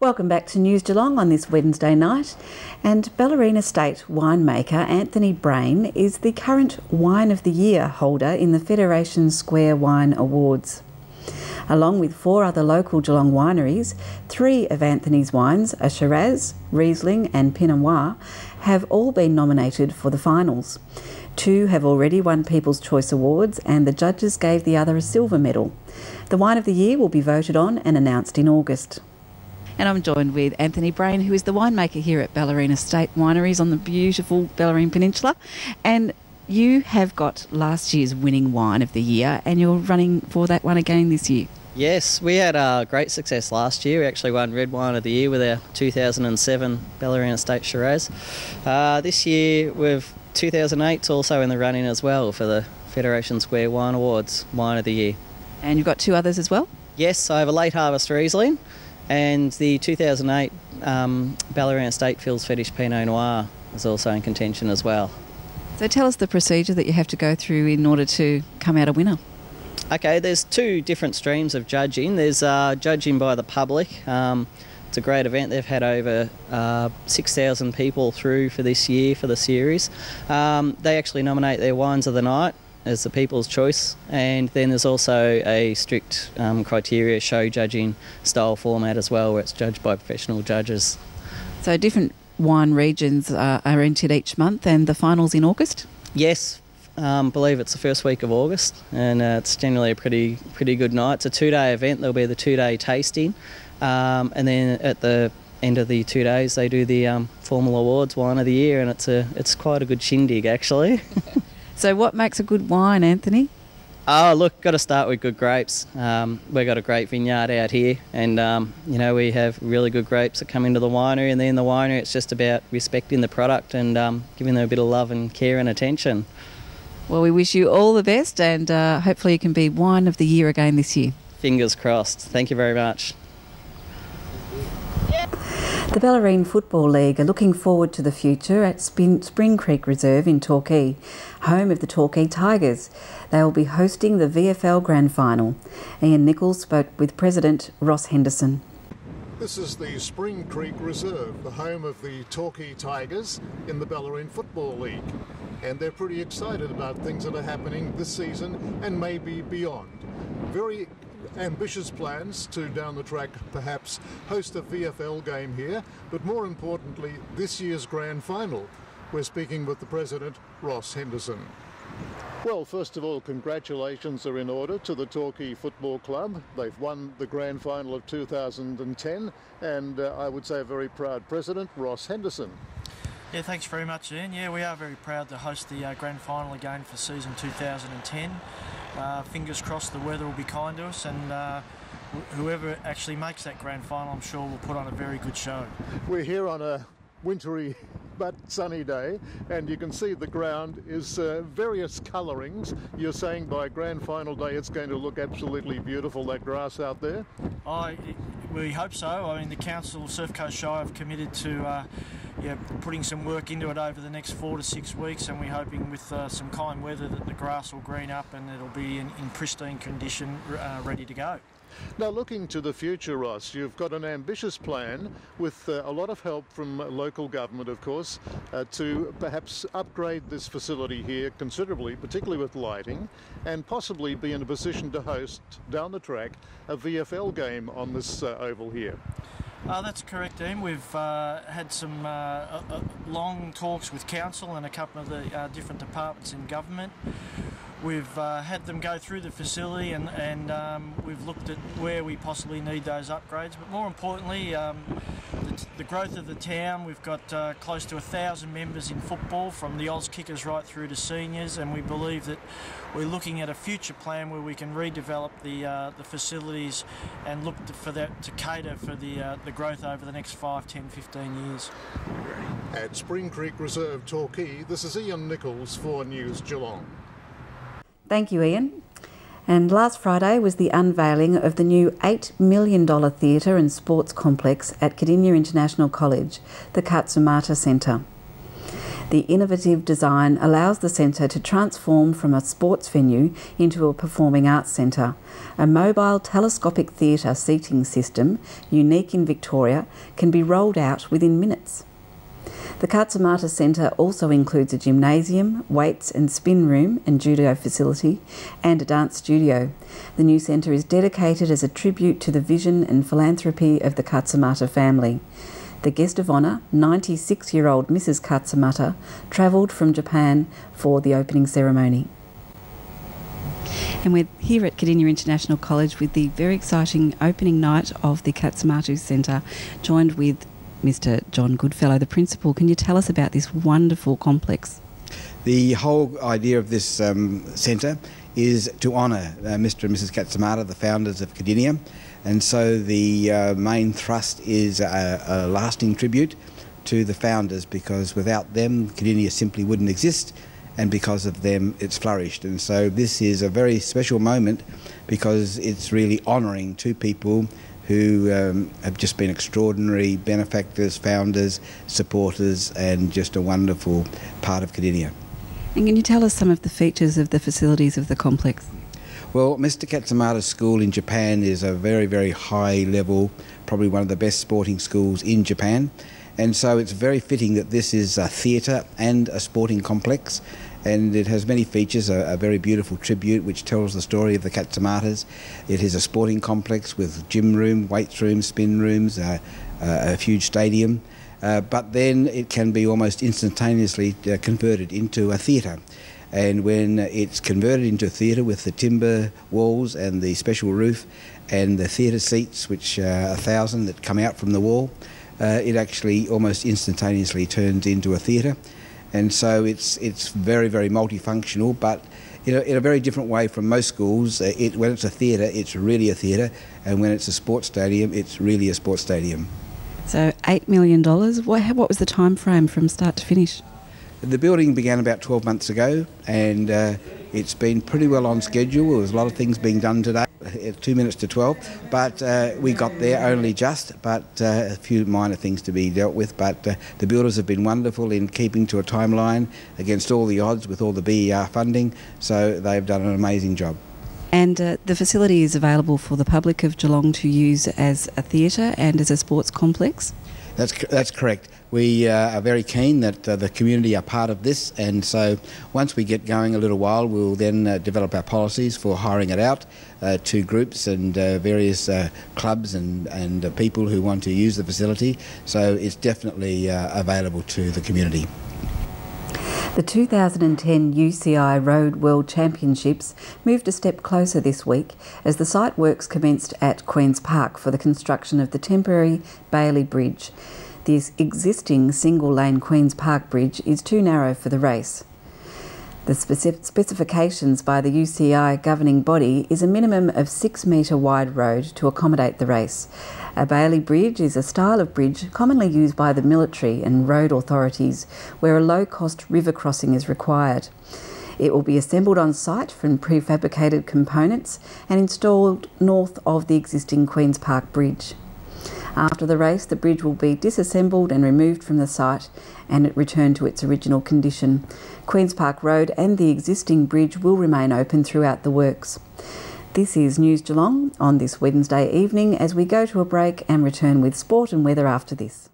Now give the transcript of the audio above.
Welcome back to News Geelong on this Wednesday night. And Ballerina State winemaker Anthony Brain is the current Wine of the Year holder in the Federation Square Wine Awards. Along with 4 other local Geelong wineries, 3 of Anthony's wines, a Shiraz, Riesling and Pinot Noir, have all been nominated for the finals. 2 have already won People's Choice Awards and the judges gave the other a silver medal. The Wine of the Year will be voted on and announced in August. And I'm joined with Anthony Brain, who is the winemaker here at Ballerina State Wineries on the beautiful Ballerina Peninsula. And you have got last year's winning Wine of the Year and you're running for that one again this year. Yes, we had great success last year. We actually won Red Wine of the Year with our 2007 Ballerina State Shiraz. This year, 2008's also in the running as well for the Federation Square Wine Awards Wine of the Year. And you've got 2 others as well? Yes, I have a late harvest Riesling and the 2008 Ballerina State Fields Fetish Pinot Noir is also in contention as well. So tell us the procedure that you have to go through in order to come out a winner. Okay, there's 2 different streams of judging. There's judging by the public. It's a great event. They've had over 6,000 people through for this year for the series. They actually nominate their wines of the night as the People's Choice, and then there's also a strict criteria show judging style format as well, where it's judged by professional judges. So different wine regions are entered each month, and the finals in August? Yes, believe it's the first week of August, and it's generally a pretty good night. It's a 2-day event. There'll be the 2-day tasting, and then at the end of the 2 days they do the formal awards Wine of the Year, and it's quite a good shindig actually. So what makes a good wine, Anthony? Oh, look, got to start with good grapes. We've got a great vineyard out here, and we have really good grapes that come into the winery, and then the winery, it's just about respecting the product and giving them a bit of love and care and attention. Well, we wish you all the best, and hopefully you can be Wine of the Year again this year. Fingers crossed. Thank you very much. The Ballerina Football League are looking forward to the future at Spring Creek Reserve in Torquay, home of the Torquay Tigers. They will be hosting the VFL Grand Final. Ian Nichols spoke with President Ross Henderson. This is the Spring Creek Reserve, the home of the Torquay Tigers in the Ballerina Football League. And they're pretty excited about things that are happening this season and maybe beyond. Very ambitious plans to, down the track, perhaps host a VFL game here, but more importantly, this year's grand final. We're speaking with the President, Ross Henderson. Well, first of all, congratulations are in order to the Torquay Football Club. They've won the grand final of 2010, and I would say a very proud President, Ross Henderson. Yeah, thanks very much, Ian. Yeah, we are very proud to host the grand final again for season 2010. Fingers crossed the weather will be kind to us, and whoever actually makes that grand final, I'm sure will put on a very good show. We're here on a wintry but sunny day, and you can see the ground is various colourings. You're saying by grand final day it's going to look absolutely beautiful, that grass out there? We hope so. I mean, the council, Surf Coast Shire, have committed to putting some work into it over the next 4 to 6 weeks, and we're hoping with some kind weather that the grass will green up and it'll be in pristine condition, ready to go. Now, looking to the future, Ross, you've got an ambitious plan with a lot of help from local government, of course, to perhaps upgrade this facility here considerably, particularly with lighting, and possibly be in a position to host, down the track, a VFL game on this oval here. That's correct, Ian. We've had some long talks with council and a couple of the different departments in government. We've had them go through the facility and we've looked at where we possibly need those upgrades, but more importantly, the growth of the town. We've got close to 1,000 members in football, from the Oz kickers right through to seniors, and we believe that we're looking at a future plan where we can redevelop the facilities and look for that to cater for the growth over the next 5, 10, 15 years. At Spring Creek Reserve, Torquay, this is Ian Nichols for News Geelong. Thank you, Ian. And last Friday was the unveiling of the new $8 million theatre and sports complex at Kadena International College, the Katsumata Centre. The innovative design allows the centre to transform from a sports venue into a performing arts centre. A mobile telescopic theatre seating system, unique in Victoria, can be rolled out within minutes. The Katsamata Centre also includes a gymnasium, weights and spin room and judo facility, and a dance studio. The new centre is dedicated as a tribute to the vision and philanthropy of the Katsamata family. The guest of honour, 96-year-old Mrs. Katsamata, travelled from Japan for the opening ceremony. And we're here at Kadena International College with the very exciting opening night of the Katsamata Centre, joined with Mr. John Goodfellow, the principal. Can you tell us about this wonderful complex? The whole idea of this centre is to honour Mr. and Mrs. Katsamata, the founders of Kadena, and so the main thrust is a lasting tribute to the founders, because without them Kadena simply wouldn't exist, and because of them it's flourished. And so this is a very special moment because it's really honouring two people who have just been extraordinary benefactors, founders, supporters, and just a wonderful part of Kadena. And can you tell us some of the features of the facilities of the complex? Well, Mr. Katsamata's school in Japan is a very, very high level, probably one of the best sporting schools in Japan. And so it's very fitting that this is a theatre and a sporting complex, and it has many features, a very beautiful tribute which tells the story of the Katsamatas. It is a sporting complex with gym room, weights room, spin rooms, a huge stadium, but then it can be almost instantaneously converted into a theatre. And when it's converted into a theatre with the timber walls and the special roof and the theatre seats, which are 1,000 that come out from the wall, it actually almost instantaneously turns into a theatre. And so it's very, very multifunctional, but in a very different way from most schools. When it's a theatre, it's really a theatre, and when it's a sports stadium, it's really a sports stadium. So $8 million, what was the time frame from start to finish? The building began about 12 months ago, and it's been pretty well on schedule. There's a lot of things being done today. It's 2 minutes to 12, but we got there only just, but a few minor things to be dealt with. But the builders have been wonderful in keeping to a timeline against all the odds with all the BER funding, so they've done an amazing job. And the facility is available for the public of Geelong to use as a theatre and as a sports complex? That's correct. We are very keen that the community are part of this, and so once we get going a little while, we'll then develop our policies for hiring it out to groups and various clubs and people who want to use the facility. So it's definitely available to the community. The 2010 UCI Road World Championships moved a step closer this week as the site works commenced at Queen's Park for the construction of the temporary Bailey Bridge. This existing single-lane Queen's Park Bridge is too narrow for the race. The specifications by the UCI governing body is a minimum of 6 metre wide road to accommodate the race. A Bailey Bridge is a style of bridge commonly used by the military and road authorities where a low-cost river crossing is required. It will be assembled on site from prefabricated components and installed north of the existing Queen's Park Bridge. After the race, the bridge will be disassembled and removed from the site and it returned to its original condition. Queen's Park Road and the existing bridge will remain open throughout the works. This is News Geelong on this Wednesday evening as we go to a break and return with sport and weather after this.